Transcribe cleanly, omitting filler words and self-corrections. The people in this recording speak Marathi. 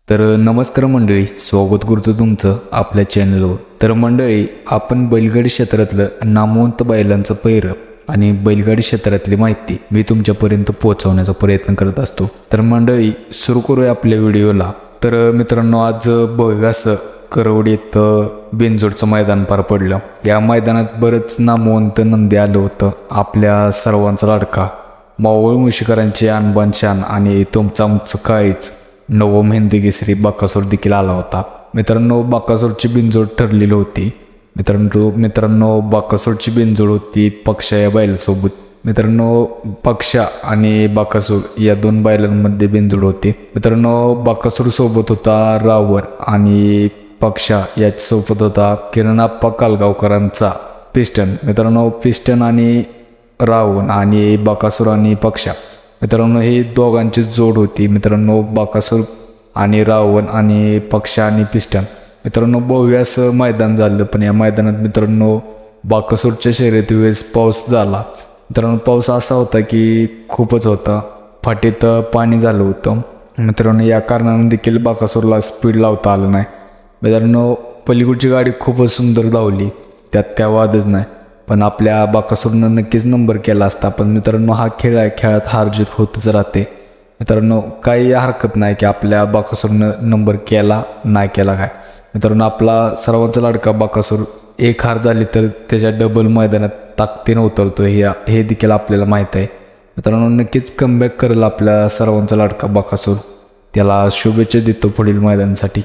तर नमस्कार मंडळी, स्वागत करतो तुमचं आपल्या चॅनलवर। तर मंडळी, आपण बैलगाडी क्षेत्रातलं नामवंत बैलांचं पैर आणि बैलगाडी क्षेत्रातली माहिती मी तुमच्यापर्यंत पोहोचवण्याचा प्रयत्न करत असतो। तर मंडळी, सुरू करूया आपल्या व्हिडिओला। तर मित्रांनो, आज भव्य असं करवडीत बिनजोडचं मैदान पार पडलं। या मैदानात बरंच नामवंत नंदी आलं होतं। आपल्या सर्वांचा लाडका मावळ मुशीकरांचे अनबान शान आणि तुमचं आमचं काळीच नवम हिंदी केसरी बकासूर देखील आला होता। मित्रांनो, बकासूरची बिनजोड ठरलेली होती। मित्रांनो बकासूरची बिनजोड होती पक्षा या बैलासोबत। मित्रांनो, पक्षा आणि बकासूर या दोन बैलांमध्ये बिनजोड होती। मित्रांनो, बकासूर सोबत होता रावण आणि पक्षा याच्यासोबत होता किरणप्पा कालगावकरांचा पिस्टन। मित्रांनो, पिस्टन आणि रावण आणि बकासूर आणि पक्षा, मित्रांनो ही दोघांची जोड होती। मित्रांनो, बकासूर आणि रावण आणि पक्षा आणि पिस्टन, मित्रांनो भव्य असं मैदान झालं। पण या मैदानात मित्रांनो बकासूरच्या शर्यती वेळेस पाऊस झाला। मित्रांनो, पाऊस असा होता की खूपच होता, फाटीत पाणी झालं होतं। मित्रांनो, या कारणाने देखील बकासूरला स्पीड लावता आलं नाही। मित्रांनो, पलीकडची गाडी खूपच सुंदर धावली, त्यात काय वादच नाही। पण आपल्या बकासूरनं नक्कीच नंबर केला असता। पण मित्रांनो, हा खेळ आहे, खेळात हार जीत होतच राहते। मित्रांनो, काही हरकत नाही की आपल्या बकासूरनं नंबर केला नाही केला काय। मित्रांनो, आपला सर्वांचा लाडका बकासूर एक हार झाली तर त्याच्या डबल मैदानात ताकदीनं उतरतो, हे देखील आपल्याला माहीत आहे। मित्रांनो, नक्कीच कमबॅक करेल आपल्या सर्वांचा लाडका बकासूर। त्याला शुभेच्छा देतो पुढील मैदानासाठी।